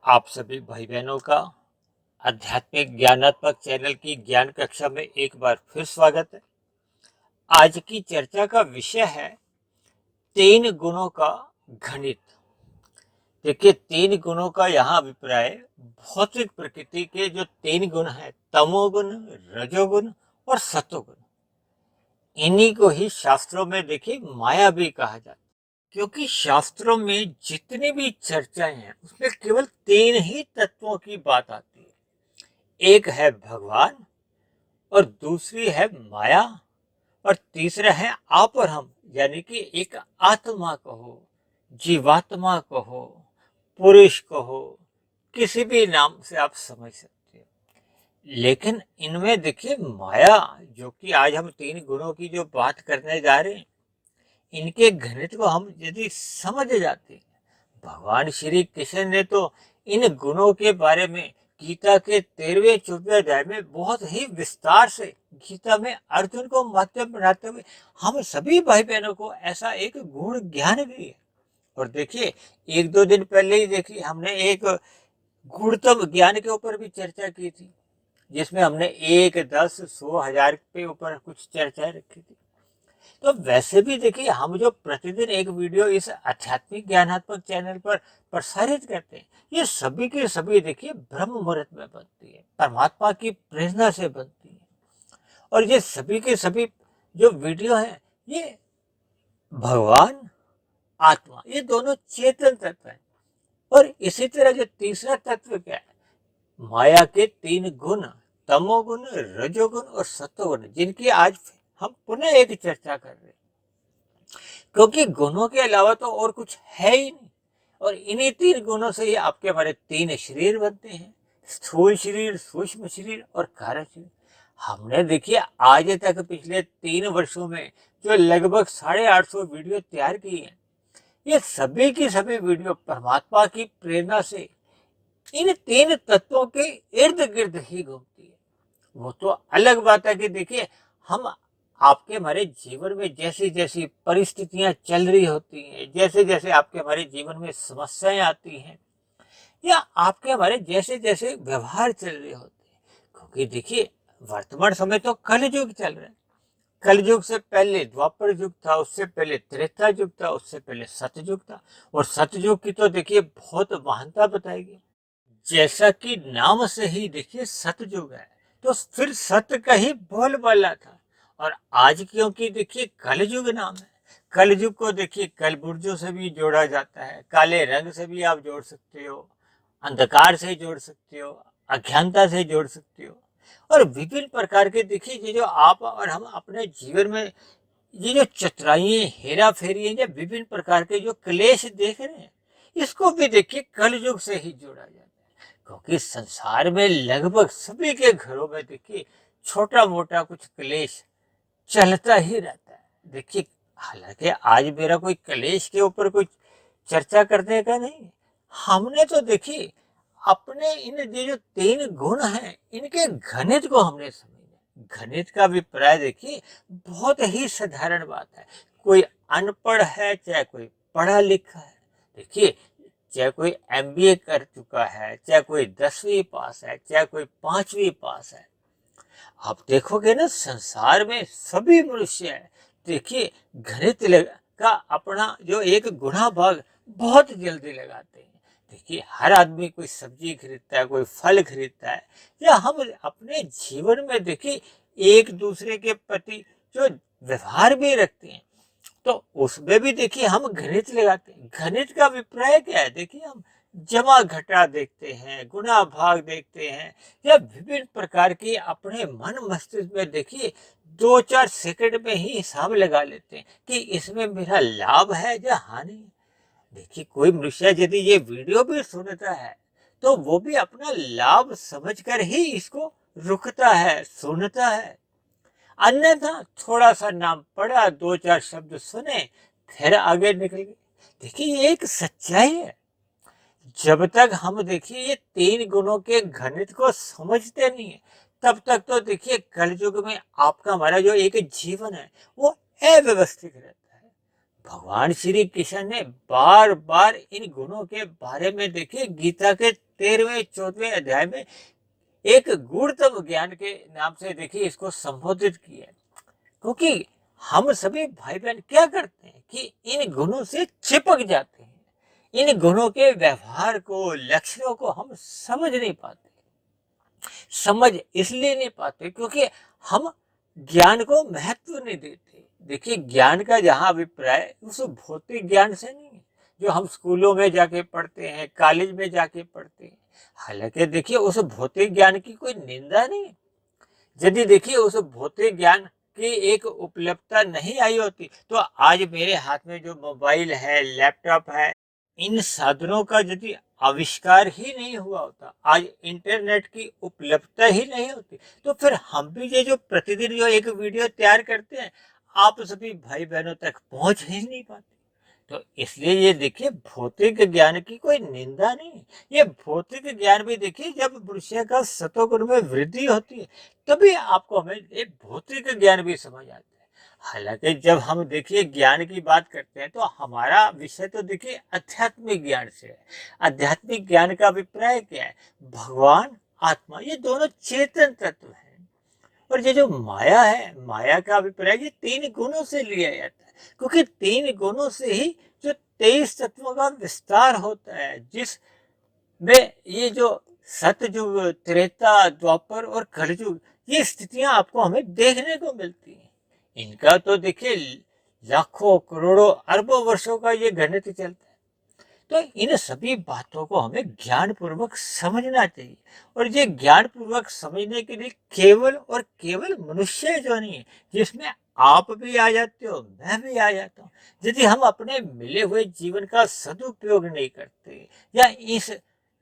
आप सभी भाई बहनों का आध्यात्मिक ज्ञानात्मक चैनल की ज्ञान कक्षा में एक बार फिर स्वागत है। आज की चर्चा का विषय है तीन गुणों का गणित। देखिए, तीन गुणों का यहाँ अभिप्राय भौतिक प्रकृति के जो तीन गुण हैं, तमोगुण, रजोगुण और सतोगुण, इन्हीं को ही शास्त्रों में देखिए माया भी कहा जाता है। क्योंकि शास्त्रों में जितनी भी चर्चाएं हैं उसमें केवल तीन ही तत्वों की बात आती है। एक है भगवान, और दूसरी है माया, और तीसरा है आप और हम, यानी कि एक आत्मा कहो, जीवात्मा कहो, पुरुष कहो, किसी भी नाम से आप समझ सकते हो। लेकिन इनमें देखिए माया, जो कि आज हम तीन गुणों की जो बात करने जा रहे हैं, इनके गणित को हम यदि समझ जाते हैं, भगवान श्री कृष्ण ने तो इन गुणों के बारे में गीता के 13वें-14वें अध्याय में बहुत ही विस्तार से गीता में अर्जुन को माध्यम बनाते हुए हम सभी भाई बहनों को ऐसा एक गुण ज्ञान भी है। और देखिए, एक दो दिन पहले ही देखिए हमने एक गुणतम ज्ञान के ऊपर भी चर्चा की थी, जिसमें हमने 1, 10, 100, 1000 के ऊपर कुछ चर्चाएं रखी थी। तो वैसे भी देखिए, हम जो प्रतिदिन एक वीडियो इस आध्यात्मिक ज्ञानात्मक चैनल पर प्रसारित करते हैं, ये सभी के सभी देखिए ब्रह्म मुहूर्त में बनती है, परमात्मा की प्रेरणा से बनती है। और ये सभी के सभी जो वीडियो हैं, ये भगवान, आत्मा, ये दोनों चेतन तत्व हैं। और इसी तरह जो तीसरा तत्व क्या है, माया के तीन गुण, तमोगुण, रजोगुण और सतोगुण, जिनकी आज हम पुनः एक चर्चा कर रहे हैं। क्योंकि गुणों के अलावा तो और कुछ है ही नहीं, और इन्हीं तीन गुणों से ही आपके हमारे तीन शरीर बनते हैं, स्थूल शरीर, सूक्ष्म शरीर और कारण शरीर। हमने देखिए आज तक पिछले 3 वर्षों में जो लगभग 850 वीडियो तैयार की है, ये सभी की सभी वीडियो परमात्मा की प्रेरणा से इन तीन तत्वों के इर्द गिर्द ही घूमती है। वो तो अलग बात है कि देखिए, हम आपके हमारे जीवन में जैसी जैसी परिस्थितियां चल रही होती हैं, जैसे जैसे आपके हमारे जीवन में समस्याएं आती हैं, या आपके हमारे जैसे जैसे व्यवहार चल रहे होते हैं, क्योंकि देखिए वर्तमान समय तो कल युग चल रहा है। कल युग से पहले द्वापर युग था, उससे पहले त्रेता युग था, उससे पहले सतयुग था। और सतयुग की तो देखिए बहुत महानता बताएगी। जैसा कि नाम से ही देखिए सतयुग है, तो फिर सत्य का ही बोलबाला था। और आज क्योंकि देखिए कलयुग नाम है, कलयुग को देखिए कलबुर्जों से भी जोड़ा जाता है, काले रंग से भी आप जोड़ सकते हो, अंधकार से जोड़ सकते हो, अज्ञानता से जोड़ सकते हो। और विभिन्न प्रकार के देखिए ये जो आप और हम अपने जीवन में ये जो चतुराइयां, हेरा फेरी है, विभिन्न प्रकार के जो क्लेश देख रहे हैं, इसको भी देखिए कलयुग से ही जोड़ा जाता है। क्योंकि संसार में लगभग सभी के घरों में देखिए छोटा मोटा कुछ क्लेश चलता ही रहता है। देखिए, हालांकि आज मेरा कोई क्लेश के ऊपर कोई चर्चा करने का नहीं है। हमने तो देखिए अपने इन ये जो तीन गुण हैं, इनके गणित को हमने समझा। गणित का अभिप्राय देखिए बहुत ही साधारण बात है। कोई अनपढ़ है, चाहे कोई पढ़ा लिखा है, देखिए चाहे कोई एमबीए कर चुका है, चाहे कोई 10वीं पास है, चाहे कोई 5वीं पास है, आप देखोगे ना संसार में सभी मनुष्य है, देखिए गणित का अपना जो एक गुणा भाग बहुत जल्दी लगाते हैं। देखिए हर आदमी कोई सब्जी खरीदता है, कोई फल खरीदता है, या हम अपने जीवन में देखिए एक दूसरे के प्रति जो व्यवहार भी रखते हैं, तो उसमें भी देखिए हम गणित लगाते हैं। गणित का अभिप्राय क्या है, देखिए हम जमा घटा देखते हैं, गुणा भाग देखते हैं, या विभिन्न प्रकार की अपने मन मस्तिष्क में देखिए 2-4 सेकंड में ही हिसाब लगा लेते हैं कि इसमें मेरा लाभ है या हानि है। देखिए कोई मनुष्य यदि ये वीडियो भी सुनता है, तो वो भी अपना लाभ समझकर ही इसको रुकता है, सुनता है। अन्यथा थोड़ा सा नाम पढ़ा, 2-4 शब्द सुने, फिर आगे निकल गए। देखिए ये एक सच्चाई है। जब तक हम देखिए ये तीन गुणों के गणित को समझते नहीं है, तब तक तो देखिए कलयुग में आपका हमारा जो एक जीवन है वो अव्यवस्थित रहता है। भगवान श्री कृष्ण ने बार बार इन गुणों के बारे में देखिए गीता के 13वें 14वें अध्याय में एक गूढ़तम ज्ञान के नाम से देखिए इसको संबोधित किया है। क्योंकि हम सभी भाई बहन क्या करते हैं कि इन गुणों से चिपक जाते हैं, इन गुणों के व्यवहार को, लक्षणों को हम समझ नहीं पाते। समझ इसलिए नहीं पाते क्योंकि हम ज्ञान को महत्व नहीं देते। देखिए ज्ञान का जहाँ अभिप्राय उस भौतिक ज्ञान से नहीं है जो हम स्कूलों में जाके पढ़ते हैं, कॉलेज में जाके पढ़ते हैं। हालांकि देखिए उस भौतिक ज्ञान की कोई निंदा नहीं है। यदि देखिए उस भौतिक ज्ञान की एक उपलब्धता नहीं आई होती तो आज मेरे हाथ में जो मोबाइल है, लैपटॉप है, इन साधनों का यदि आविष्कार ही नहीं हुआ होता, आज इंटरनेट की उपलब्धता ही नहीं होती, तो फिर हम भी ये जो प्रतिदिन जो एक वीडियो तैयार करते हैं, आप सभी भाई बहनों तक पहुंच ही नहीं पाते। तो इसलिए ये देखिए भौतिक ज्ञान की कोई निंदा नहीं। ये भौतिक ज्ञान भी देखिए जब मनुष्य का सतोगुण में वृद्धि होती है तभी आपको हमें ये भौतिक ज्ञान भी समझ आता है। हालांकि जब हम देखिए ज्ञान की बात करते हैं तो हमारा विषय तो देखिए आध्यात्मिक ज्ञान से है। आध्यात्मिक ज्ञान का अभिप्राय क्या है? भगवान, आत्मा, ये दोनों चेतन तत्व हैं। और ये जो माया है, माया का अभिप्राय ये 3 गुणों से लिया जाता है, क्योंकि 3 गुणों से ही जो 23 तत्वों का विस्तार होता है, जिसमें ये जो सतयुग, त्रेता, द्वापर और कलयुग, ये स्थितियां आपको हमें देखने को मिलती हैं। इनका तो देखिए लाखों, करोड़ों, अरबों वर्षों का ये गणित चलता है। तो इन सभी बातों को हमें ज्ञान पूर्वक समझना चाहिए। और ये ज्ञान पूर्वक समझने के लिए केवल और केवल मनुष्य जो नहीं है, जिसमें आप भी आ जाते हो, मैं भी आ जाता हूँ, यदि हम अपने मिले हुए जीवन का सदुपयोग नहीं करते, या इस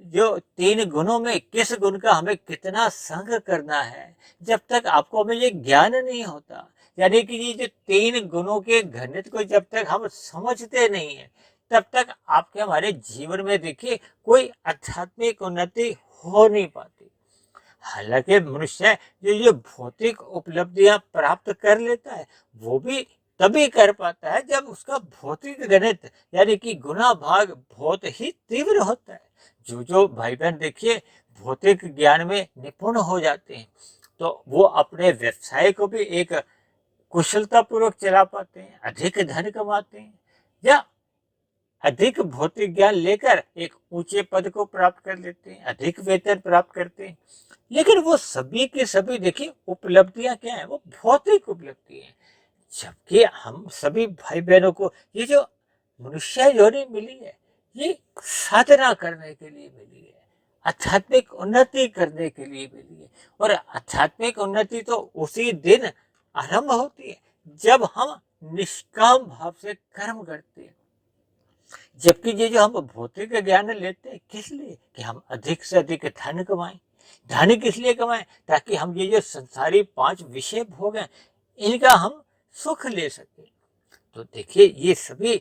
जो 3 गुणों में किस गुण का हमें कितना संग करना है, जब तक आपको हमें ये ज्ञान नहीं होता, यानी कि ये जो 3 गुणों के गणित को जब तक हम समझते नहीं है, तब तक आपके हमारे जीवन में देखिए कोई आध्यात्मिक उन्नति हो नहीं पाती। हालांकि मनुष्य जो भौतिक उपलब्धियां प्राप्त कर लेता है वो भी तभी कर पाता है जब उसका भौतिक गणित यानी कि गुणा भाग बहुत ही तीव्र होता है। जो भाई बहन देखिए भौतिक ज्ञान में निपुण हो जाते हैं तो वो अपने व्यवसाय को भी एक कुशलता पूर्वक चला पाते हैं, अधिक धन कमाते हैं, या अधिक भौतिक ज्ञान लेकर एक ऊंचे पद को प्राप्त कर लेते हैं, अधिक वेतन प्राप्त करते हैं। लेकिन वो सभी के सभी देखिए उपलब्धियां क्या है? वो भौतिक उपलब्धि है। जबकि हम सभी भाई बहनों को ये जो मनुष्य योनि मिली है, ये साधना करने के लिए मिली है, आध्यात्मिक उन्नति करने के लिए मिली है। और आध्यात्मिक उन्नति तो उसी दिन आरंभ होती है जब हम निष्काम भाव से कर्म करते हैं। जबकि ये जो हम भौतिक ज्ञान लेते हैं किस लिए? कि हम अधिक से अधिक धन कमाएं। धन किस लिए कमाएं? ताकि हम ये जो संसारी 5 विषय भोग हैं इनका हम सुख ले सके। तो देखिए ये सभी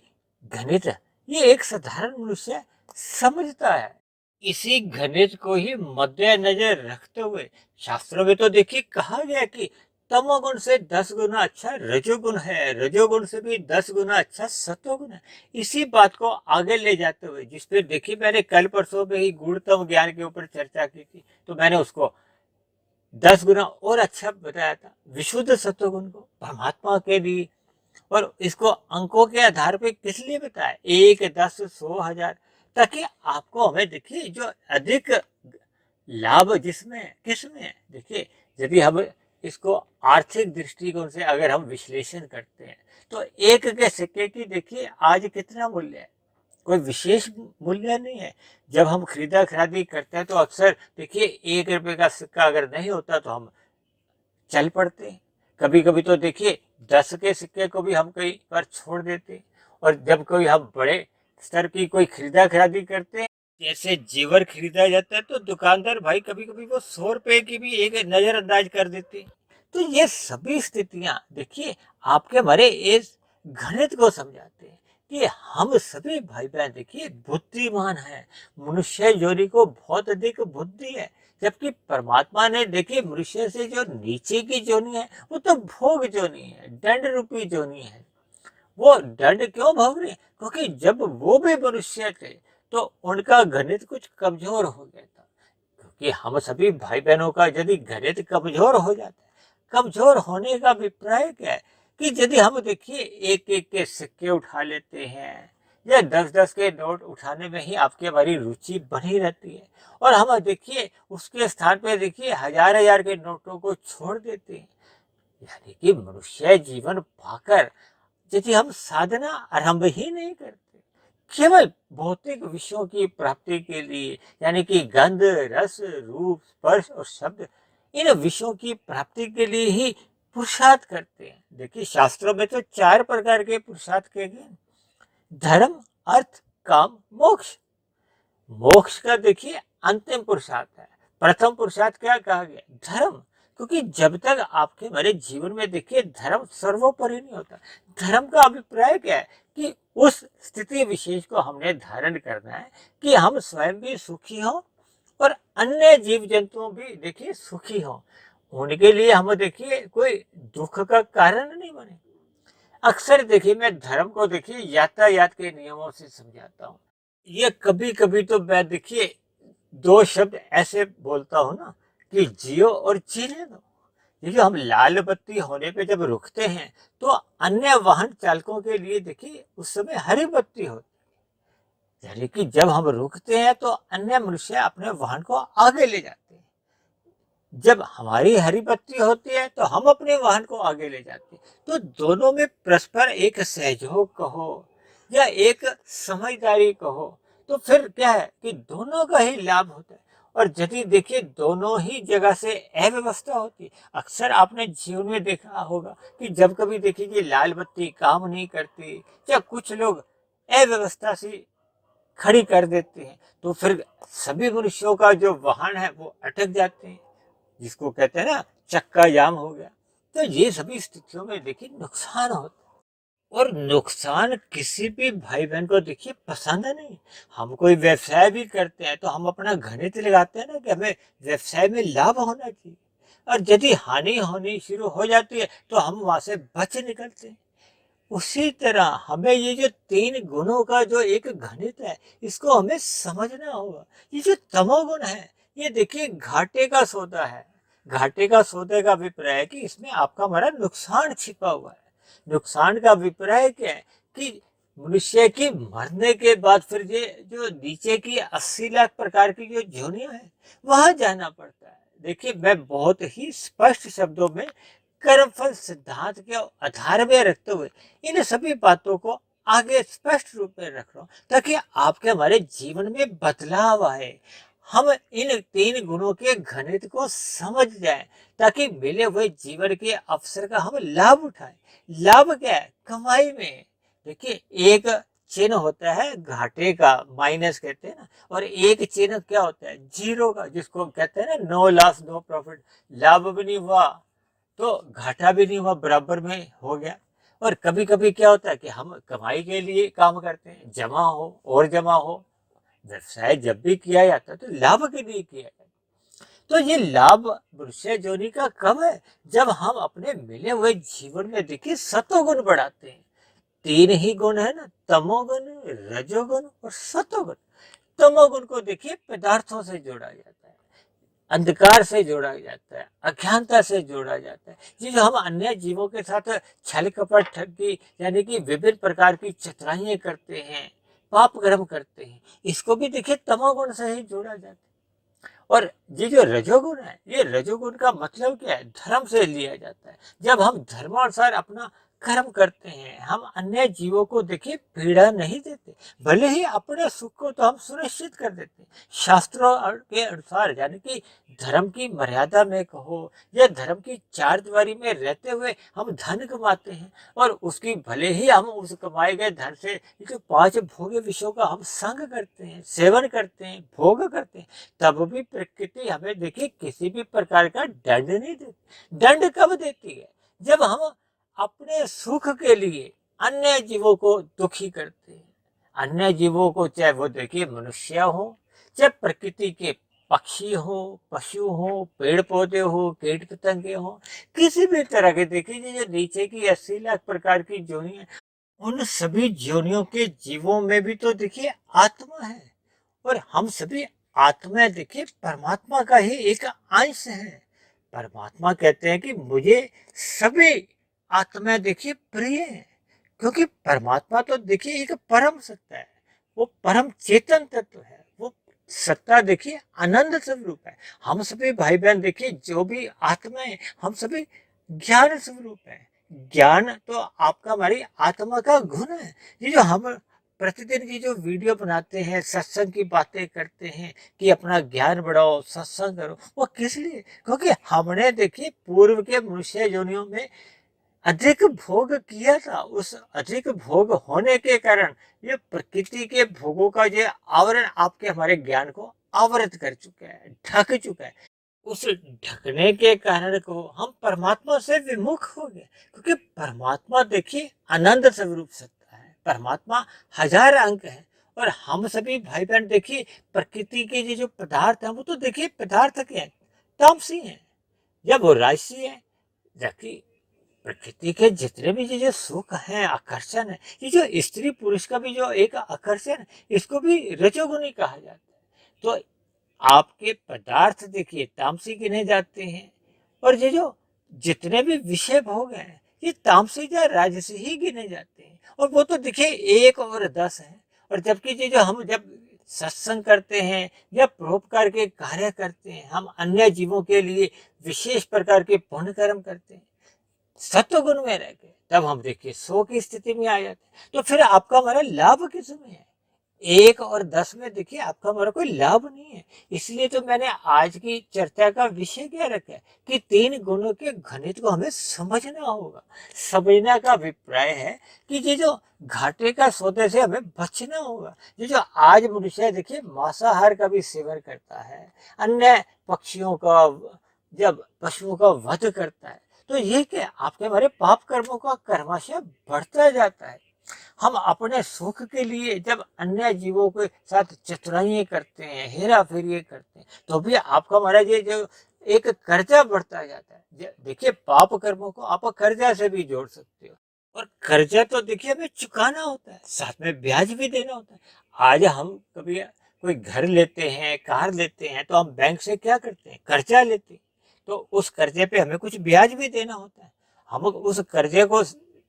गणित ये एक साधारण मनुष्य समझता है। इसी गणित को ही मद्देनजर रखते हुए शास्त्रों में तो देखिए कहा गया कि तमोगुण से 10 गुना अच्छा रजोगुण है, रजोगुण से भी 10 गुना अच्छा सतोगुण है। इसी बात को आगे ले जाते हुए जिस पे देखिए मैंने कल परसों में ही गूढ़तम ज्ञान के ऊपर चर्चा की थी, तो मैंने उसको 10 गुना और अच्छा बताया था, विशुद्ध सत्वगुण को परमात्मा के लिए। और इसको अंकों के आधार पे किस लिए बताया? 1, 10, 100, 1000, ताकि आपको हमें देखिए जो अधिक लाभ जिसमें किसमें है। देखिए यदि हम इसको आर्थिक दृष्टिकोण से अगर हम विश्लेषण करते हैं तो एक के सिक्के की देखिए आज कितना मूल्य है? कोई विशेष मूल्य नहीं है। जब हम खरीदा खरीदी करते हैं तो अक्सर देखिए 1 रुपए का सिक्का अगर नहीं होता तो हम चल पड़ते हैं। कभी कभी तो देखिए 10 के सिक्के को भी हम कई बार छोड़ देते हैं। और जब कोई हम बड़े स्तर की कोई खरीदा खरीदी करते हैं, जैसे जेवर खरीदा जाता है, तो दुकानदार भाई कभी कभी वो 100 रुपए की भी एक नजरअंदाज कर देते हैं। तो ये सभी स्थितियां देखिए आपके हमारे इस गणित को समझाते हैं कि हम सभी भाई बहन देखिए बुद्धिमान हैं। मनुष्य योनि को बहुत अधिक बुद्धि है, जबकि परमात्मा ने देखिए मनुष्य से जो नीचे की जोनी है वो तो भोग जोनी है, दंड रूपी जोनी है। वो दंड क्यों भोग रहे? क्योंकि जब वो भी मनुष्य थे तो उनका गणित कुछ कमजोर हो गया था। क्योंकि हम सभी भाई बहनों का यदि गणित कमजोर हो जाता है, कमजोर होने का अभिप्राय क्या है कि यदि हम देखिए एक एक के सिक्के उठा लेते हैं या 10-10 के नोट उठाने में ही आपकी हमारी रुचि बनी रहती है, और हम देखिए उसके स्थान पे देखिए हजार-हजार के नोटों को छोड़ देते हैं, यानी कि मनुष्य जीवन पाकर यदि हम साधना आरंभ ही नहीं करते, केवल भौतिक विषयों की प्राप्ति के लिए, यानी कि गंध, रस, रूप, स्पर्श और शब्द, इन विषयों की प्राप्ति के लिए ही पुरुषार्थ करते हैं। देखिए शास्त्रों में तो 4 प्रकार के पुरुषार्थ किए गए: धर्म, अर्थ, काम, मोक्ष। मोक्ष का देखिए अंतिम पुरुषार्थ है। प्रथम पुरुषार्थ क्या कहा गया? धर्म। क्योंकि जब तक आपके हमारे जीवन में देखिए धर्म सर्वोपरि नहीं होता। धर्म का अभिप्राय क्या है कि उस स्थिति विशेष को हमने धारण करना है कि हम स्वयं भी सुखी हों और अन्य जीव जंतुओं भी देखिए सुखी हों। उनके लिए हम देखिए कोई दुख का कारण नहीं बने। अक्सर देखिए मैं धर्म को देखिए यातायात के नियमों से समझाता हूँ। ये कभी-कभी तो मैं देखिए 2 शब्द ऐसे बोलता हूँ ना कि जियो और जीने दो। ये जो हम लाल बत्ती होने पे जब रुकते हैं, तो अन्य वाहन चालकों के लिए देखिए उस समय हरी बत्ती होती है। यानी कि जब हम रुकते हैं तो अन्य मनुष्य अपने वाहन को आगे ले जाते हैं। जब हमारी हरी बत्ती होती है तो हम अपने वाहन को आगे ले जाते हैं। तो दोनों में परस्पर एक सहयोग कहो या एक समझदारी कहो, तो फिर क्या है कि दोनों का ही लाभ होता है। और यदि देखिए दोनों ही जगह से अव्यवस्था होती है, अक्सर आपने जीवन में देखा होगा कि जब कभी देखिए कि लाल बत्ती काम नहीं करती या कुछ लोग अव्यवस्था सी खड़ी कर देते हैं, तो फिर सभी मनुष्यों का जो वाहन है वो अटक जाते हैं, जिसको कहते हैं ना चक्का जाम हो गया। तो ये सभी स्थितियों में देखिए नुकसान होता है, और नुकसान किसी भी भाई बहन को देखिए पसंद नहीं। हम कोई व्यवसाय भी करते हैं तो हम अपना गणित लगाते हैं ना कि हमें व्यवसाय में लाभ होना चाहिए, और यदि हानि होनी शुरू हो जाती है तो हम वहां से बच निकलते हैं। उसी तरह हमें ये जो 3 गुणों का जो एक गणित है, इसको हमें समझना होगा। ये जो तमोगुण है, ये देखिए घाटे का सौदा है। घाटे का सौदे का अभिप्राय है कि इसमें आपका हमारा नुकसान छिपा हुआ है। नुकसान का अभिप्राय क्या है कि मनुष्य की मरने के बाद फिर ये जो नीचे की 80 लाख प्रकार की जो योनियां हैं, वहां जाना पड़ता है। देखिए मैं बहुत ही स्पष्ट शब्दों में कर्मफल सिद्धांत के आधार में रखते हुए इन सभी बातों को आगे स्पष्ट रूप में रख रहा हूं, ताकि आपके हमारे जीवन में बदलाव आए। हम इन 3 गुणों के गणित को समझ जाएं, ताकि मिले हुए जीवन के अवसर का हम लाभ उठाएं। लाभ क्या है? कमाई में देखिए एक चिन्ह होता है घाटे का, माइनस कहते हैं ना, और एक चिन्ह क्या होता है? जीरो का, जिसको कहते हैं ना नो लॉस नो प्रॉफिट। लाभ भी नहीं हुआ तो घाटा भी नहीं हुआ, बराबर में हो गया। और कभी कभी क्या होता है कि हम कमाई के लिए काम करते हैं, जमा हो और जमा हो। व्यवसाय जब भी किया जाता है तो लाभ के लिए किया जाता है। तो ये लाभ मनुष्य जोनी का कब है? जब हम अपने मिले हुए जीवन में देखिए सतोगुण बढ़ाते हैं। 3 ही गुण है ना, तमोगुण, रजोगुण और सतोगुण। तमोगुण को देखिए पदार्थों से जोड़ा जाता है, अंधकार से जोड़ा जाता है, अज्ञानता से जोड़ा जाता है। ये जो हम अन्य जीवों के साथ छल कपट ठगी, यानी कि विभिन्न प्रकार की चतुराइयां करते हैं, पाप कर्म करते हैं, इसको भी देखिए तमोगुण से ही जोड़ा जाता है। और ये जो रजोगुण है, ये रजोगुण का मतलब क्या है? धर्म से लिया जाता है। जब हम धर्मानुसार अपना कर्म करते हैं, हम अन्य जीवों को देखिए पीड़ा नहीं देते, भले ही अपने सुख को तो हम सुनिश्चित कर देते हैं शास्त्रों के अनुसार, यानी कि धर्म की मर्यादा में कहो या धर्म की चार दीवारी में रहते हुए हम धन कमाते हैं, और उसकी भले ही हम उस कमाए गए धन से जो 5 भोग्य विषयों का हम संग करते हैं, सेवन करते हैं, भोग करते हैं, तब भी प्रकृति हमें देखिए किसी भी प्रकार का दंड नहीं देती। दंड कब देती है? जब हम अपने सुख के लिए अन्य जीवों को दुखी करते हैं। अन्य जीवों को, चाहे वो देखिए मनुष्य हो, चाहे प्रकृति के पक्षी हो, पशु हो, पेड़ पौधे हो, कीट पतंगे हो, किसी भी तरह के देखिए जो नीचे की 80 लाख प्रकार की योनि है, उन सभी योनियों के जीवों में भी तो देखिए आत्मा है। और हम सभी आत्माएं देखिए परमात्मा का ही एक अंश है। परमात्मा कहते हैं कि मुझे सभी आत्माएं देखिए प्रिय है, क्योंकि परमात्मा तो देखिए एक परम सत्ता है, वो परम चेतन तत्व है, वो सत्ता देखिए आनंद स्वरूप है। हम सभी भाई बहन देखिए जो भी आत्माएं, हम सभी ज्ञान स्वरूप है। ज्ञान तो आपका हमारी आत्मा का गुण है। ये जो हम प्रतिदिन की जो वीडियो बनाते हैं, सत्संग की बातें करते हैं कि अपना ज्ञान बढ़ाओ, सत्संग करो, वो किस लिए? क्योंकि हमने देखिए पूर्व के मनुष्य योनियों में अधिक भोग किया था। उस अधिक भोग होने के कारण ये प्रकृति के भोगों का ये आवरण आपके हमारे ज्ञान को आवृत कर चुका है, ढक चुका है। उस ढकने के कारण को हम परमात्मा से विमुख हो गए, क्योंकि परमात्मा देखिए आनंद स्वरूप सत्ता है। परमात्मा हजार अंक है और हम सभी भाई बहन देखिए प्रकृति के ये जो पदार्थ हैं वो तो देखिए पदार्थ के हैं, तामसी हैं, जब वो राशि है। जबकि प्रकृति के जितने भी ये जो सुख है, आकर्षण है, ये जो स्त्री पुरुष का भी जो एक आकर्षण, इसको भी रजोगुणी कहा जाता है। तो आपके पदार्थ देखिए तामसी गिने जाते हैं और ये जो जितने भी विषय भोग हैं ये तामसी या राजसी ही गिने जाते हैं। और वो तो देखिए 1 और 10 है। और जबकि ये जो हम जब सत्संग करते हैं या परोपकार के कार्य करते हैं, हम अन्य जीवों के लिए विशेष प्रकार के पुण्य कर्म करते हैं सत्व गुण में रह के, तब हम देखिए 100 की स्थिति में आ जाते हैं। तो फिर आपका हमारा लाभ किस में है? 1 और 10 में देखिए आपका हमारा कोई लाभ नहीं है। इसलिए तो मैंने आज की चर्चा का विषय क्या रखा है कि 3 गुणों के गणित को हमें समझना होगा। समझने का अभिप्राय है कि ये जो घाटे का सौदे से हमें बचना होगा। ये जो आज मनुष्य देखिए मांसाहार का भी सेवन करता है, अन्य पक्षियों का, जब पशुओं का वध करता है, तो ये क्या आपके हमारे पाप कर्मों का कर्माशय बढ़ता जाता है। हम अपने सुख के लिए जब अन्य जीवों के साथ चतुराइयां करते हैं, हेरा फेरी करते हैं, तो भी आपका हमारा ये जो एक कर्जा बढ़ता जाता है। देखिए पाप कर्मों को आप कर्जा से भी जोड़ सकते हो, और कर्जा तो देखिए हमें चुकाना होता है, साथ में ब्याज भी देना होता है। आज हम कभी कोई घर लेते हैं, कार लेते हैं, तो हम बैंक से क्या करते हैं, कर्जा लेते हैं। तो उस कर्जे पे हमें कुछ ब्याज भी देना होता है। हम उस कर्जे को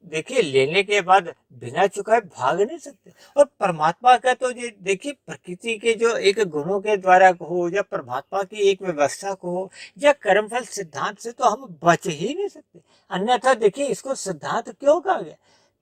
देखिए लेने के बाद बिना चुकाए भाग नहीं सकते। और परमात्मा का तो ये देखिए प्रकृति के जो एक गुणों के द्वारा हो या परमात्मा की एक व्यवस्था को हो या कर्मफल सिद्धांत से तो हम बच ही नहीं सकते। अन्यथा देखिए इसको सिद्धांत क्यों कहा गया?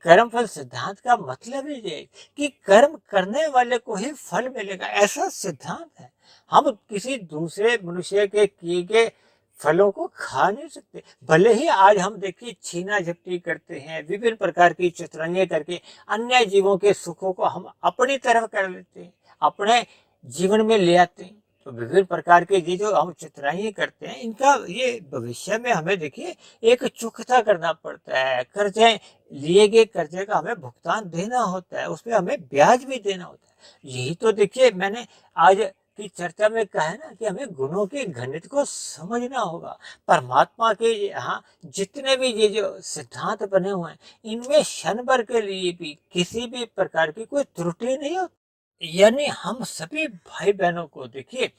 कर्मफल सिद्धांत का मतलब ही ये कि कर्म करने वाले को ही फल मिलेगा, ऐसा सिद्धांत है। हम किसी दूसरे मनुष्य के किए गए फलों को खा नहीं सकते। भले ही आज हम देखिए छीना झपटी करते हैं, विभिन्न प्रकार की चतुराइयां करके अन्य जीवों के सुखों को हम अपनी तरफ कर लेते हैं, अपने जीवन में ले आते हैं। तो विभिन्न प्रकार के ये जो हम चतुराइयां करते हैं, इनका ये भविष्य में हमें देखिए एक चुकता करना पड़ता है। कर्जे लिए गए कर्जे का हमें भुगतान देना होता है, उसमें हमें ब्याज भी देना होता है। यही तो देखिए मैंने आज की चर्चा में कहा है ना कि हमें गुणों के गणित को समझना होगा। परमात्मा के यहाँ जितने भी ये जो सिद्धांत बने हुए हैं, इनमें क्षण भर के लिए भी किसी भी प्रकार की कोई त्रुटि नहीं होती। यानी हम सभी भाई बहनों को देखिए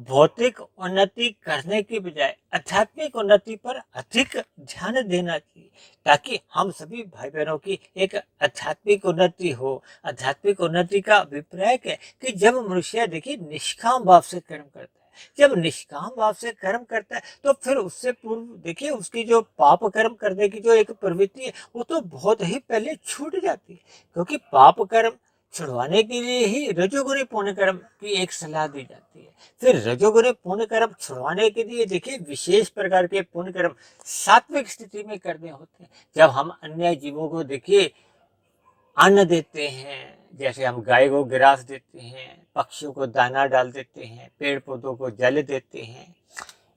भौतिक उन्नति करने के बजाय आध्यात्मिक उन्नति पर अधिक ध्यान देना चाहिए, ताकि हम सभी भाई बहनों की एक आध्यात्मिक उन्नति हो। आध्यात्मिक उन्नति का अभिप्राय क्या है कि जब मनुष्य देखिए निष्काम भाव से कर्म करता है, जब निष्काम भाव से कर्म करता है तो फिर उससे पूर्व देखिए उसकी जो पाप कर्म करने की जो एक प्रवृत्ति है वो तो बहुत ही पहले छूट जाती है। क्योंकि पाप कर्म छुड़वाने के लिए ही रजोगुणी पुण्य कर्म की एक सलाह दी जाती है। फिर रजोगुणी पुण्य कर्म छुड़वाने के लिए देखिए विशेष प्रकार के पुण्य कर्म सात्विक स्थिति में करने होते हैं। जब हम अन्य जीवों को देखिए अन्न देते हैं, जैसे हम गाय को ग्रास देते हैं, पक्षियों को दाना डाल देते हैं, पेड़ पौधों को जल देते हैं,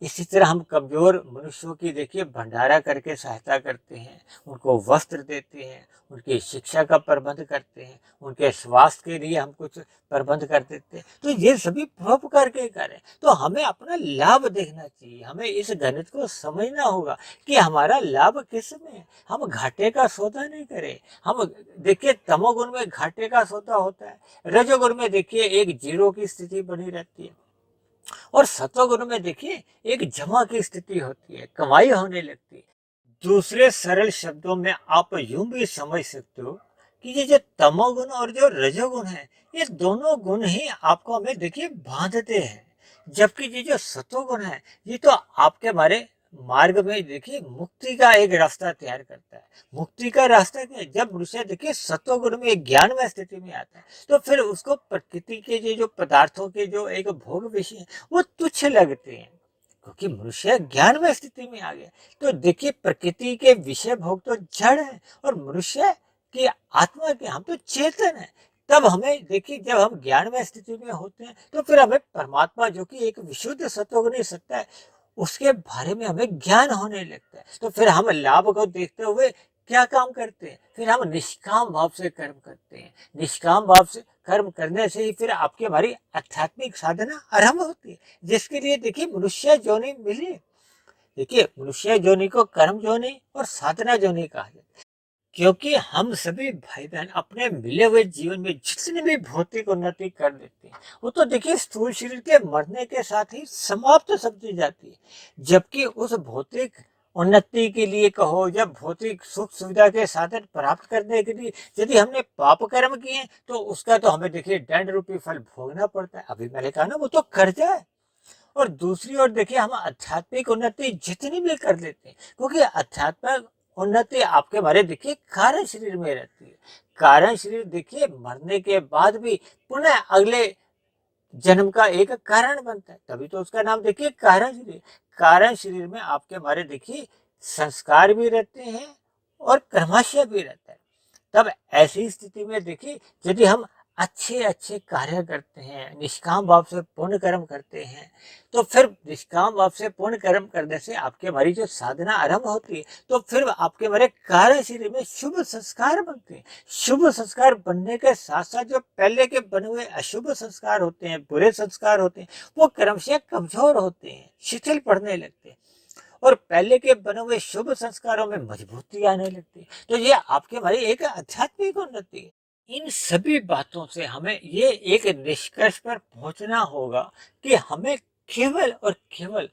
इसी तरह हम कमजोर मनुष्यों की देखिए भंडारा करके सहायता करते हैं, उनको वस्त्र देते हैं, उनकी शिक्षा का प्रबंध करते हैं, उनके स्वास्थ्य के लिए हम कुछ प्रबंध कर देते हैं। तो ये सभी परोपकार के कार्य हैं। तो हमें अपना लाभ देखना चाहिए, हमें इस गणित को समझना होगा कि हमारा लाभ किस में है। हम घाटे का सौदा नहीं करें। हम देखिए तमोगुण में घाटे का सौदा होता है, रजोगुण में देखिए एक जीरो की स्थिति बनी रहती है, और सत्वगुण में देखिए एक जमा की स्थिति होती है, कमाई होने लगती है। दूसरे सरल शब्दों में आप यूं भी समझ सकते हो कि ये जो तमोगुण और जो रजोगुण है, ये दोनों गुण ही आपको हमें देखिए बांधते हैं, जबकि ये जो सत्वगुण है ये तो आपके हमारे मार्ग में देखिए मुक्ति का एक रास्ता तैयार करता है। मुक्ति का रास्ता क्या है? जब मनुष्य देखिए सत्वगुण में ज्ञान में स्थिति में आता है, तो फिर उसको प्रकृति के जो पदार्थों के जो एक भोग विषय है वो तुच्छ लगते हैं, क्योंकि मनुष्य ज्ञान में स्थिति में आ गया। तो देखिए प्रकृति के विषय भोग तो जड़ है, और मनुष्य की आत्मा के हम तो चेतन है। तब हमें देखिए जब हम ज्ञान में स्थिति में होते हैं तो फिर हमें परमात्मा जो कि एक विशुद्ध सत्वगुणी सत्ता है उसके बारे में हमें ज्ञान होने लगता है। तो फिर हम लाभ को देखते हुए क्या काम करते हैं? फिर हम निष्काम भाव से कर्म करते हैं। निष्काम भाव से कर्म करने से ही फिर आपकी हमारी आध्यात्मिक साधना आरंभ होती है, जिसके लिए देखिए मनुष्य जोनि मिली। देखिए मनुष्य जोनि को कर्म जोनि और साधना जोनि कहा जाता है, क्योंकि हम सभी भाई बहन अपने मिले हुए जीवन में जितनी भी भौतिक उन्नति कर देते हैं वो तो देखिए स्थूल शरीर के मरने के साथ ही समाप्त समझी जाती है। जबकि उस भौतिक उन्नति के लिए कहो या भौतिक सुख सुविधा के साधन प्राप्त करने के लिए यदि हमने पाप कर्म किए तो उसका तो हमें देखिए दंड रूपी फल भोगना पड़ता है। अभी मैंने कहा ना वो तो कर्जा है। और दूसरी ओर देखिए हम आध्यात्मिक उन्नति जितनी भी कर लेते हैं, क्योंकि आध्यात्मिक उन्नति आपके हमारे देखिए कारण शरीर में रहती है। कारण शरीर देखिए मरने के बाद भी पुनः अगले जन्म का एक कारण बनता है, तभी तो उसका नाम देखिए कारण शरीर। कारण शरीर में आपके हमारे देखिए संस्कार भी रहते हैं और कर्माशय भी रहता है। तब ऐसी स्थिति में देखिए यदि हम अच्छे अच्छे कार्य करते हैं, निष्काम भाव से पुण्य कर्म करते हैं, तो फिर निष्काम भाव से पुण्य कर्म करने से आपके हमारी जो साधना आरंभ होती है तो फिर आपके हमारे कार्य शरीर में शुभ संस्कार बनते हैं। शुभ संस्कार बनने के साथ साथ जो पहले के बने हुए अशुभ संस्कार होते हैं, बुरे संस्कार होते हैं, वो क्रमशः कमजोर होते हैं, शिथिल पड़ने लगते हैं, और पहले के बने हुए शुभ संस्कारों में मजबूती आने लगती है। तो ये आपके हमारी एक आध्यात्मिक उन्नति है। इन सभी बातों से हमें ये एक निष्कर्ष पर पहुंचना होगा कि हमें केवल और केवल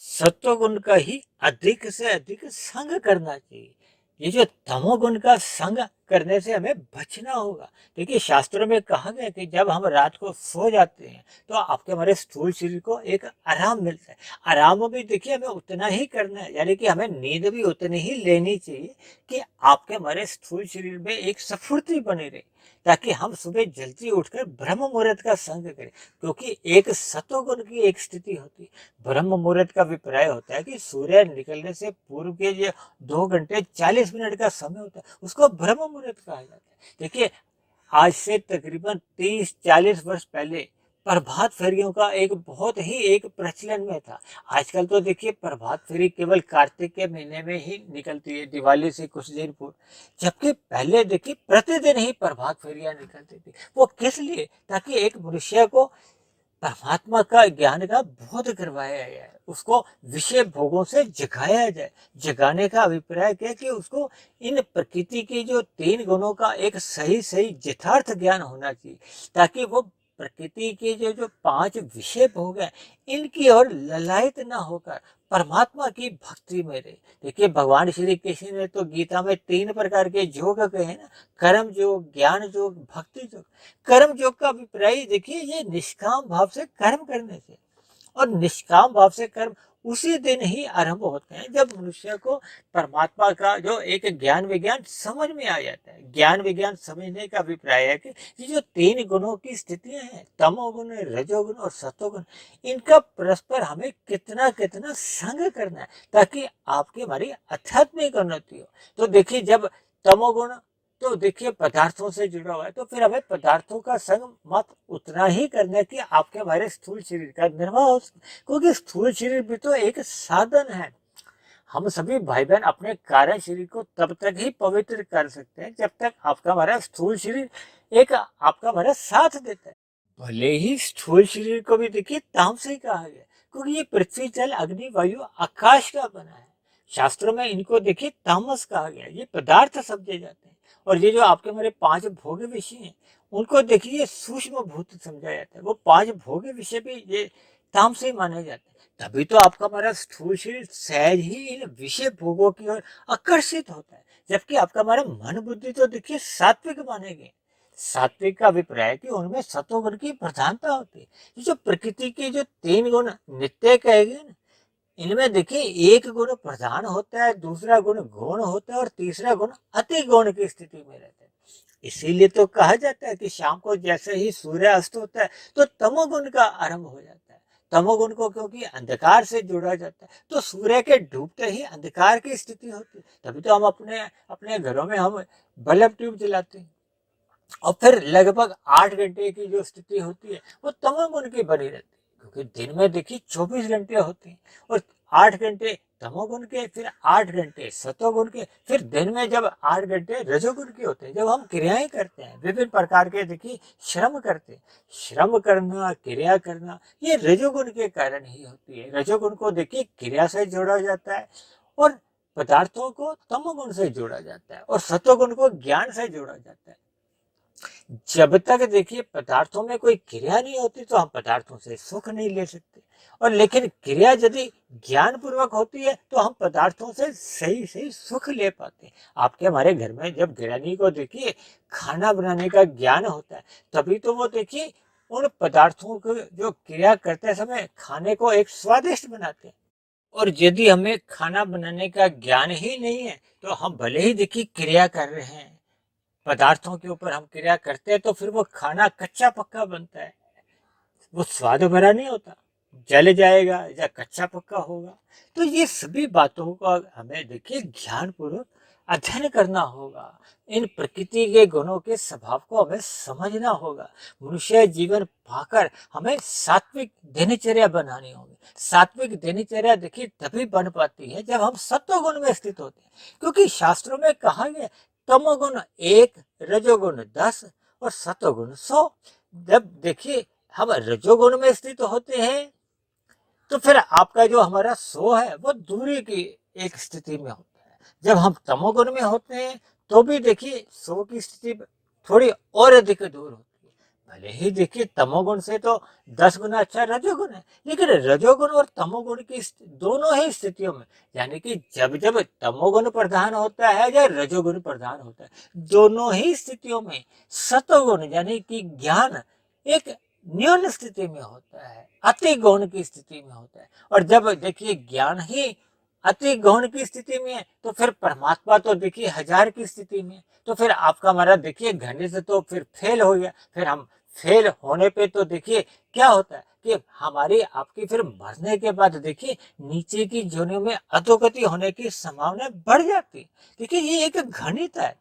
सत्वगुण का ही अधिक से अधिक संग करना चाहिए। ये जो तमोगुण का संग करने से हमें बचना होगा। देखिए शास्त्रों में कहा गया कि जब हम रात को सो जाते हैं तो आपके हमारे स्थूल शरीर को एक आराम मिलता है। आराम भी देखिए हमें उतना ही करना है, यानी कि हमें नींद भी उतनी ही लेनी चाहिए कि आपके हमारे स्थूल शरीर में एक स्फूर्ति बनी रहे, ताकि हम सुबह जल्दी उठकर ब्रह्म मुहूर्त का संग करें। क्योंकि एक सत्वगुण की एक स्थिति होती है। ब्रह्म मुहूर्त का अभिप्राय होता है कि सूर्य निकलने से पूर्व के जो 2 घंटे 40 मिनट का समय होता है उसको ब्रह्म मुहूर्त कहा जाता है। देखिए आज से तकरीबन 30-40 वर्ष पहले प्रभात फेरियों का एक बहुत ही एक प्रचलन में था। आजकल तो देखिए प्रभात फेरी केवल कार्तिक के महीने में ही निकलती है, दिवाली से कुछ दिन पूर्व, जबकि पहले देखिए प्रतिदिन ही प्रभात फेरियां निकलती थी। वो किस लिए? ताकि एक मनुष्य को परमात्मा का ज्ञान का बोध करवाया गया है, उसको विषय भोगों से जगाया जाए। जगाने का अभिप्राय क्या है कि उसको इन प्रकृति के जो 3 गुणों का एक सही सही यथार्थ ज्ञान होना चाहिए, ताकि वो प्रकृति के जो 5 विषय भोग है इनकी ओर ललायत न होकर परमात्मा की भक्ति में रहे। देखिए भगवान श्री कृष्ण ने तो गीता में 3 प्रकार के योग कहे हैं ना, कर्म योग, ज्ञान योग, भक्ति योग। कर्म योग का अभिप्राय देखिए ये निष्काम भाव से कर्म करने से, और निष्काम भाव से कर्म उसी दिन ही आरंभ होते हैं जब मनुष्य को परमात्मा का जो एक ज्ञान विज्ञान समझ में आ जाता है। ज्ञान विज्ञान समझने का अभिप्राय है कि ये जो 3 गुणों की स्थितियां हैं, तमोगुण, रजोगुण और सतोगुण, इनका परस्पर हमें कितना कितना संग करना है, ताकि आपकी हमारी आध्यात्मिक उन्नति हो। तो देखिए जब तमोगुण तो देखिए पदार्थों से जुड़ा हुआ है, तो फिर हमें पदार्थों का संग मात्र उतना ही करना है कि आपके हमारे स्थूल शरीर का निर्वाह हो सके, क्योंकि स्थूल शरीर भी तो एक साधन है। हम सभी भाई बहन अपने कार्य शरीर को तब तक ही पवित्र कर सकते हैं जब तक आपका हमारा स्थूल शरीर एक आपका हमारा साथ देता है। भले ही स्थूल शरीर को भी देखिए तामसिक ही कहा गया, क्योंकि ये पृथ्वी जल अग्नि वायु आकाश का बना है। शास्त्रों में इनको देखिए तामस कहा गया, ये पदार्थ समझे जाते हैं। और ये जो आपके हमारे 5 भोग्य विषय हैं, उनको देखिए सूक्ष्म भूत समझा जाता है। वो 5 भोग्य विषय भी ये तामसिक माने जाते हैं। तभी तो आपका हमारा स्थूल शरीर सहज ही इन विषय भोगों की ओर आकर्षित होता है, जबकि आपका हमारा मन बुद्धि तो देखिए सात्विक माने गए। सात्विक का अभिप्राय है कि उनमें सत्वगुण की प्रधानता होती है। ये जो प्रकृति के जो 3 गुण नित्य कहे गए ना, इनमें देखिए एक गुण प्रधान होता है, दूसरा गुण गौण होता है और तीसरा गुण अति गौण की स्थिति में रहता है। इसीलिए तो कहा जाता है कि शाम को जैसे ही सूर्य अस्त होता है तो तमोगुण का आरंभ हो जाता है। तमोगुण को क्योंकि अंधकार से जोड़ा जाता है, तो सूर्य के डूबते ही अंधकार की स्थिति होती है। तभी तो हम अपने अपने घरों में हम बल्ब ट्यूब जलाते हैं। और फिर लगभग 8 घंटे की जो स्थिति होती है वो तमोगुण की बनी रहती है, क्योंकि दिन में देखिए 24 घंटे होते हैं और 8 घंटे तमोगुण के, फिर 8 घंटे सतोगुण के, फिर दिन में जब 8 घंटे रजोगुण के होते हैं। जब हम क्रियाएं करते हैं, विभिन्न प्रकार के देखिए श्रम करते हैं, श्रम करना, क्रिया करना, ये रजोगुण के कारण ही होती है। रजोगुण को देखिए क्रिया से जोड़ा जाता है और पदार्थों को तमोगुण से जोड़ा जाता है और सतोगुण को ज्ञान से जोड़ा जाता है। जब तक देखिए पदार्थों में कोई क्रिया नहीं होती तो हम पदार्थों से सुख नहीं ले सकते, और लेकिन क्रिया यदि ज्ञान पूर्वक होती है तो हम पदार्थों से सही सही सुख ले पाते हैं। आपके हमारे घर में जब गृहिणी को देखिए खाना बनाने का ज्ञान होता है, तभी तो वो देखिए उन पदार्थों को जो क्रिया करते समय खाने को एक स्वादिष्ट बनाते हैं। और यदि हमें खाना बनाने का ज्ञान ही नहीं है तो हम भले ही देखिए क्रिया कर रहे हैं, पदार्थों के ऊपर हम क्रिया करते हैं, तो फिर वो खाना कच्चा पक्का बनता है, वो स्वाद भरा नहीं होता, जल जाएगा या कच्चा पक्का होगा। तो ये सभी बातों का हमें देखिए ज्ञान पूर्वक अध्ययन करना होगा। इन प्रकृति के गुणों के स्वभाव को हमें समझना होगा। मनुष्य जीवन पाकर हमें सात्विक दिनचर्या बनानी होगी। सात्विक दिनचर्या देखिए तभी बन पाती है जब हम सत्वगुण में स्थित होते हैं, क्योंकि शास्त्रों में कहा गया तमोगुण 1, रजोगुण 10 और सत्वगुण 100। जब देखिए हम रजोगुण में स्थित होते हैं तो फिर आपका जो हमारा 100 है वो दूरी की एक स्थिति में होता है। जब हम तमोगुण में होते हैं तो भी देखिए 100 की स्थिति थोड़ी और अधिक दूर होती है। भले ही देखिए तमोगुण से तो 10 गुना अच्छा रजोगुण है, लेकिन रजोगुण और तमोगुण की दोनों ही स्थितियों में, यानी कि जब जब तमोगुण प्रधान होता है या रजोगुण प्रधान होता है, दोनों ही स्थितियों में सतोगुण यानी कि ज्ञान एक न्यून स्थिति में होता है, अति गौण की स्थिति में होता है। और जब देखिए ज्ञान ही अति गौण की स्थिति में है तो फिर परमात्मा तो देखिए 1000 की स्थिति में, तो फिर आपका हमारा देखिए गणित तो फिर फेल हो गया। फिर हम फेल होने पे तो देखिए क्या होता है कि हमारी आपकी फिर मरने के बाद देखिए नीचे की जोनियों में अधोगति होने की संभावना बढ़ जाती है। देखिए ये एक गणित है,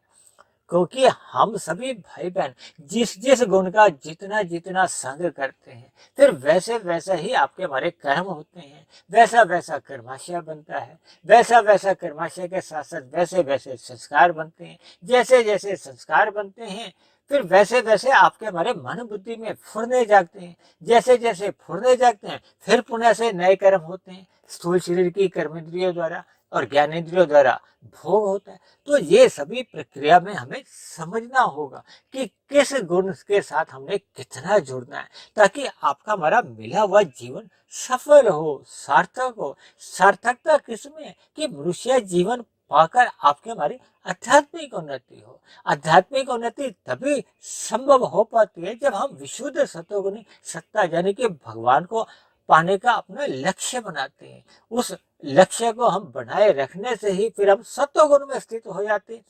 क्योंकि हम सभी भाई बहन जिस जिस गुण का जितना जितना संग करते हैं, फिर वैसे वैसा ही आपके हमारे कर्म होते हैं, वैसा वैसा कर्माशय बनता है, वैसा वैसा कर्माशय के साथ साथ वैसे वैसे संस्कार बनते हैं, जैसे जैसे संस्कार बनते हैं फिर वैसे वैसे आपके हमारे मन बुद्धि में फुरने जागते हैं, जैसे जैसे फुरने जागते हैं फिर पुनः से नए कर्म होते हैं, स्थूल शरीर की कर्मेंद्रियों द्वारा और ज्ञानेंद्रियों द्वारा भोग होता है। तो ये सभी प्रक्रिया में हमें समझना होगा कि किस गुण के साथ हमने कितना जुड़ना है, ताकि आपका हमारा मिला हुआ जीवन सफल हो, सार्थक हो। सार्थकता किसमें है कि मनुष्य जीवन पाकर आपके हमारी आध्यात्मिक उन्नति हो। आध्यात्मिक उन्नति तभी संभव हो पाती है जब हम विशुद्ध सतोगुणी सत्ता यानी कि भगवान को पाने का अपना लक्ष्य बनाते हैं। उस लक्ष्य को हम बनाए रखने से ही फिर हम सत्वगुण में स्थित हो जाते हैं।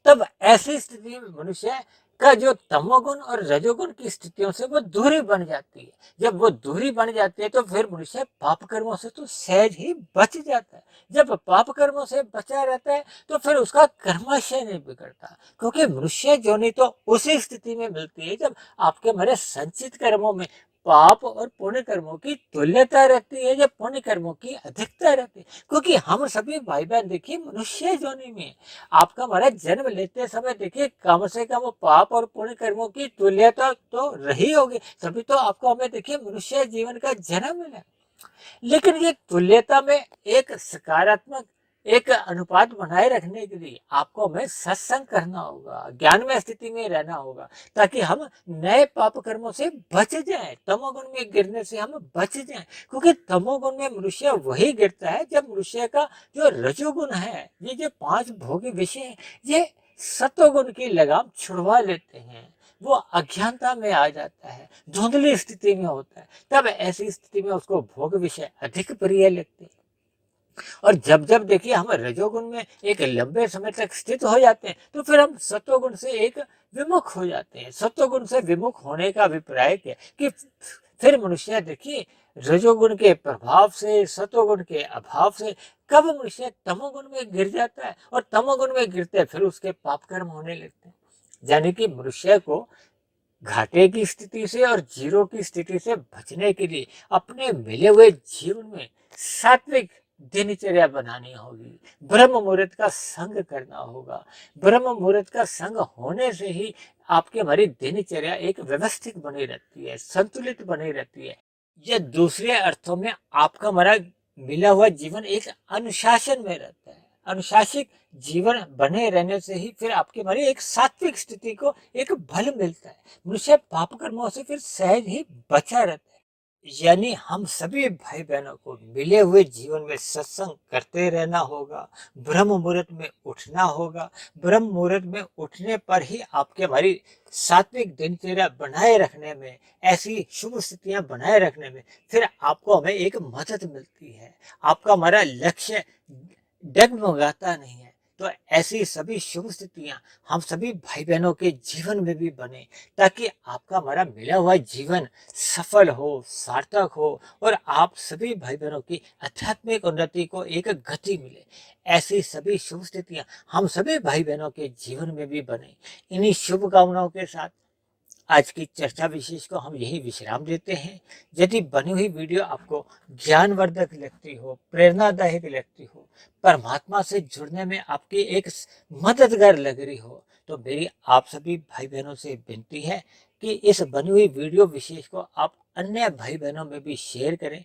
तब ऐसी स्थिति में मनुष्य का जो तमोगुण और रजोगुण की स्थितियों से वो दूरी बन जाती है। जब वो दूरी बन जाती है तो फिर मनुष्य पाप कर्मों से तो सहज ही बच जाता है। जब पाप कर्मों से बचा रहता है तो फिर उसका कर्माशय नहीं बिगड़ता, क्योंकि मनुष्य योनि तो उसी स्थिति में मिलती है जब आपके हमारे संचित कर्मों में पाप और पुण्य कर्मों की तुल्यता रहती है, जब पुण्य कर्मों की अधिकता रहती है। क्योंकि हम सभी भाई बहन देखिए मनुष्य योनि में, आपका हमारा जन्म लेते समय देखिए कम से कम पाप और पुण्य कर्मों की तुल्यता तो रही होगी, तभी तो आपको हमें देखिए मनुष्य जीवन का जन्म मिला। लेकिन ये तुल्यता में एक सकारात्मक एक अनुपात बनाए रखने के लिए आपको हमें सत्संग करना होगा, ज्ञान में स्थिति में रहना होगा, ताकि हम नए पाप कर्मों से बच जाएं, तमोगुण में गिरने से हम बच जाएं। क्योंकि तमोगुण में मनुष्य वही गिरता है जब मनुष्य का जो रजोगुण है, ये जो 5 भोगी विषय है, ये सतोगुण की लगाम छुड़वा लेते हैं। वो अज्ञानता में आ जाता है, धुंधली स्थिति में होता है, तब ऐसी स्थिति में उसको भोग विषय अधिक प्रिय लगते हैं। और जब जब देखिए हम रजोगुण में एक लंबे समय तक स्थित हो जाते हैं तो फिर हम सत्वगुण से एक विमुख हो जाते हैं। सत्वगुण से विमुख होने का अभिप्राय क्या कि फिर मनुष्य देखिए रजोगुण के प्रभाव से, सत्वगुण के अभाव से कब मनुष्य तमोगुण में गिर जाता है, और तमोगुण में गिरते फिर उसके पाप कर्म होने लगते हैं। यानी कि मनुष्य को घाटे की स्थिति से और जीरो की स्थिति से बचने के लिए अपने मिले हुए जीवन में सात्विक दिनचर्या बनानी होगी, ब्रह्म मुहूर्त का संग करना होगा। ब्रह्म मुहूर्त का संग होने से ही आपकी हमारी दिनचर्या एक व्यवस्थित बनी रहती है, संतुलित बनी रहती है। या दूसरे अर्थों में आपका हमारा मिला हुआ जीवन एक अनुशासन में रहता है। अनुशासित जीवन बने रहने से ही फिर आपकी हमारी एक सात्विक स्थिति को एक बल मिलता है। मनुष्य पाप कर्मों से फिर सहज ही बचा रहता है। यानी हम सभी भाई बहनों को मिले हुए जीवन में सत्संग करते रहना होगा, ब्रह्म मुहूर्त में उठना होगा। ब्रह्म मुहूर्त में उठने पर ही आपके हमारी सात्विक दिनचर्या बनाए रखने में, ऐसी शुभ स्थितियां बनाए रखने में फिर आपको हमें एक मदद मिलती है। आपका हमारा लक्ष्य डगमगाता नहीं है। तो ऐसी सभी शुभ स्थितियां हम सभी भाई बहनों के जीवन में भी बने, ताकि आपका हमारा मिला हुआ जीवन सफल हो, सार्थक हो, और आप सभी भाई बहनों की आध्यात्मिक उन्नति को एक गति मिले। ऐसी सभी शुभ स्थितियां हम सभी भाई बहनों के जीवन में भी बने। इन्हीं शुभकामनाओं के साथ आज की चर्चा विशेष को हम यही विश्राम देते हैं। यदि बनी हुई वीडियो आपको ज्ञानवर्धक लगती हो, प्रेरणादायक लगती हो, परमात्मा से जुड़ने में आपकी एक मददगार लग रही हो, तो मेरी आप सभी भाई बहनों से विनती है कि इस बनी हुई वीडियो विशेष को आप अन्य भाई बहनों में भी शेयर करें,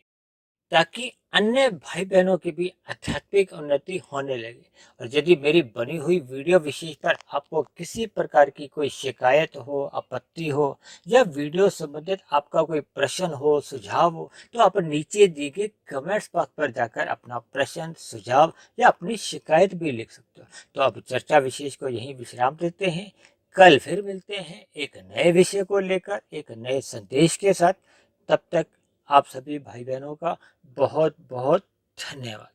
ताकि अन्य भाई बहनों की भी आध्यात्मिक उन्नति होने लगे। और यदि मेरी बनी हुई वीडियो विशेष पर आपको किसी प्रकार की कोई शिकायत हो, आपत्ति हो, या वीडियो संबंधित आपका कोई प्रश्न हो, सुझाव हो, तो आप नीचे दिए गए कमेंट्स बॉक्स पर जाकर अपना प्रश्न, सुझाव या अपनी शिकायत भी लिख सकते हो। तो अब चर्चा विशेष को यहीं विश्राम देते हैं। कल फिर मिलते हैं एक नए विषय को लेकर, एक नए संदेश के साथ। तब तक आप सभी भाई बहनों का बहुत बहुत धन्यवाद।